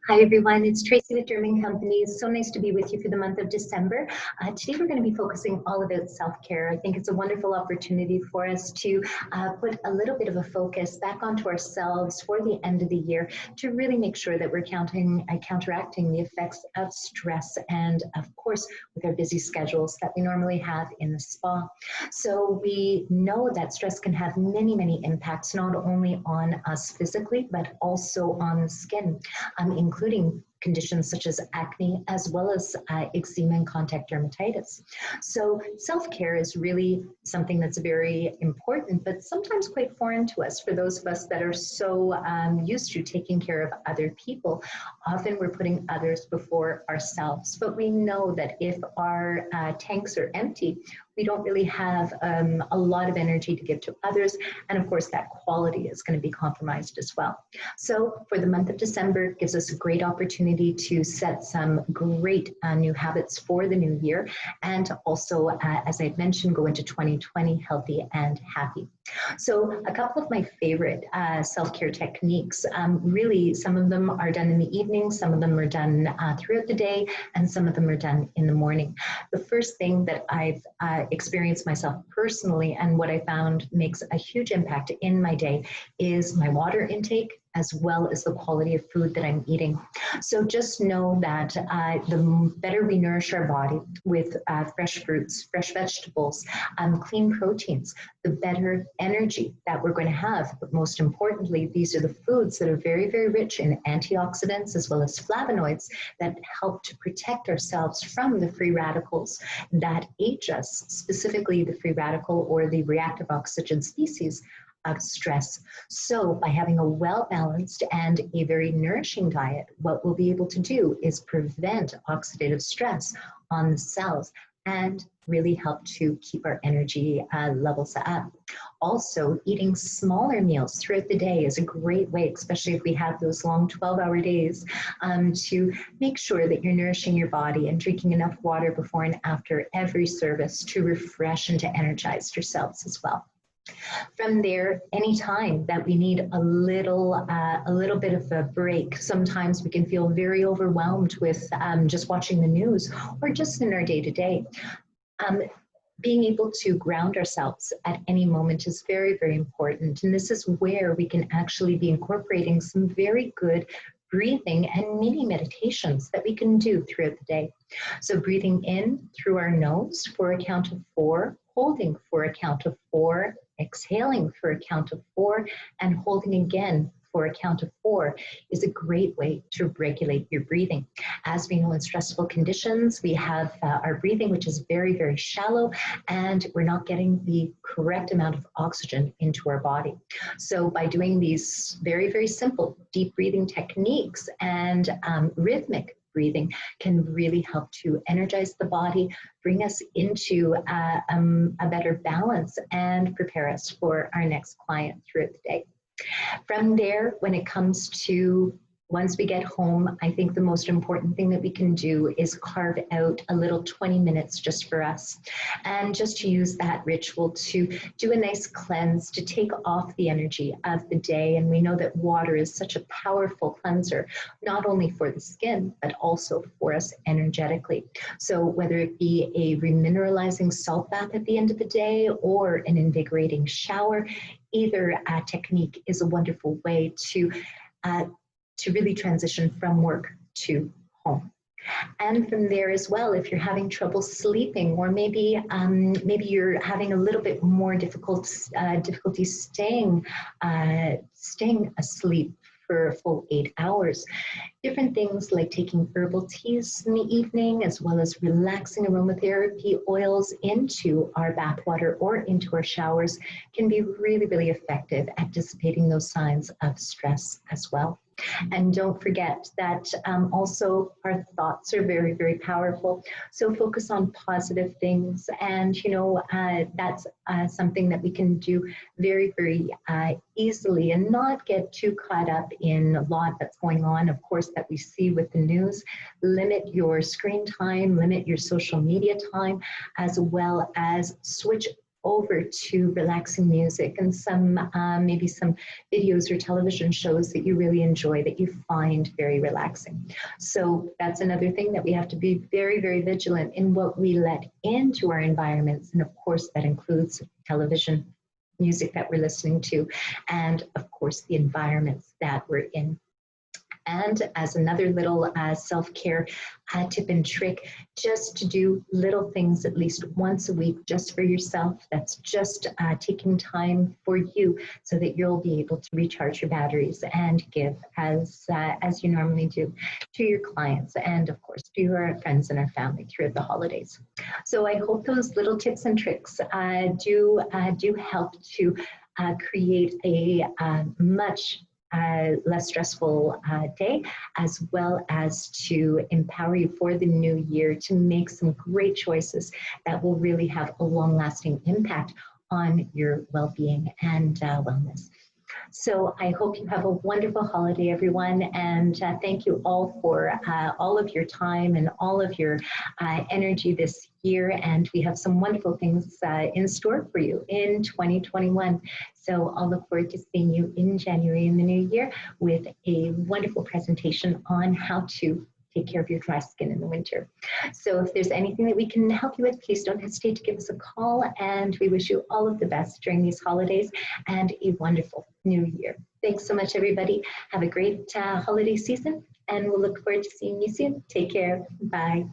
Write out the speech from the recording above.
Hi everyone, it's Tracy with Derme&Co. It's so nice to be with you for the month of December. Today we're going to be focusing all about self-care. I think it's a wonderful opportunity for us to put a little bit of a focus back onto ourselves for the end of the year to really make sure that we're counteracting the effects of stress and of course with our busy schedules that we normally have in the spa. So we know that stress can have many impacts, not only on us physically, but also on the skin, including conditions such as acne, as well as eczema and contact dermatitis. So self-care is really something that's very important, but sometimes quite foreign to us. For those of us that are so used to taking care of other people, often we're putting others before ourselves. But we know that if our tanks are empty, we don't really have a lot of energy to give to others. And of course, that quality is going to be compromised as well. So for the month of December, gives us a great opportunity to set some great new habits for the new year. And also, as I mentioned, go into 2020 healthy and happy. So a couple of my favorite self-care techniques, really some of them are done in the evening, some of them are done throughout the day, and some of them are done in the morning. The first thing that I've experienced myself personally and what I found makes a huge impact in my day is my water intake, as well as the quality of food that I'm eating. So just know that the better we nourish our body with fresh fruits, fresh vegetables, clean proteins, the better energy that we're going to have. But most importantly, these are the foods that are very rich in antioxidants as well as flavonoids that help to protect ourselves from the free radicals that age us, specifically the free radical or the reactive oxygen species of stress. So by having a well-balanced and a very nourishing diet, what we'll be able to do is prevent oxidative stress on the cells and really help to keep our energy levels up. Also, eating smaller meals throughout the day is a great way, especially if we have those long 12-hour days, to make sure that you're nourishing your body and drinking enough water before and after every service to refresh and to energize yourselves as well. From there, anytime that we need a little bit of a break, sometimes we can feel very overwhelmed with just watching the news or just in our day-to-day. Being able to ground ourselves at any moment is very important. And this is where we can actually be incorporating some very good breathing and mini meditations that we can do throughout the day. So breathing in through our nose for a count of 4, holding for a count of 4, exhaling for a count of 4, and holding again for a count of 4 is a great way to regulate your breathing. As we know, in stressful conditions, we have our breathing, which is very shallow, and we're not getting the correct amount of oxygen into our body. So by doing these very simple deep breathing techniques and rhythmic breathing can really help to energize the body, bring us into a better balance, and prepare us for our next client throughout the day. From there, when it comes to once we get home, I think the most important thing that we can do is carve out a little 20 minutes just for us. And just to use that ritual to do a nice cleanse, to take off the energy of the day. And we know that water is such a powerful cleanser, not only for the skin, but also for us energetically. So whether it be a remineralizing salt bath at the end of the day or an invigorating shower, either technique is a wonderful way to really transition from work to home. And from there as well, if you're having trouble sleeping, or maybe you're having a little bit more difficulty staying asleep for a full 8 hours. Different things like taking herbal teas in the evening, as well as relaxing aromatherapy oils into our bath water or into our showers can be really effective at dissipating those signs of stress as well. And don't forget that also our thoughts are very powerful. So focus on positive things, and that's something that we can do very easily, and not get too caught up in a lot that's going on, of course, that we see with the news. Limit your screen time, limit your social media time, as well as switch over to relaxing music and some maybe some videos or television shows that you really enjoy, that you find very relaxing. So that's another thing, that we have to be very, very vigilant in what we let into our environments. And of course, that includes television, music that we're listening to, and of course, the environments that we're in. And as another little self-care tip and trick, just to do little things at least once a week just for yourself. That's just taking time for you so that you'll be able to recharge your batteries and give as you normally do to your clients and of course to your friends and our family throughout the holidays. So I hope those little tips and tricks do help to create a much less stressful day, as well as to empower you for the new year to make some great choices that will really have a long-lasting impact on your well-being and wellness. So I hope you have a wonderful holiday, everyone, and thank you all for all of your time and all of your energy this year. And we have some wonderful things in store for you in 2021. So I'll look forward to seeing you in January in the new year with a wonderful presentation on how to take care of your dry skin in the winter. So if there's anything that we can help you with, please don't hesitate to give us a call, and we wish you all of the best during these holidays and a wonderful new year. Thanks so much, everybody. Have a great holiday season, and we'll look forward to seeing you soon. Take care. Bye.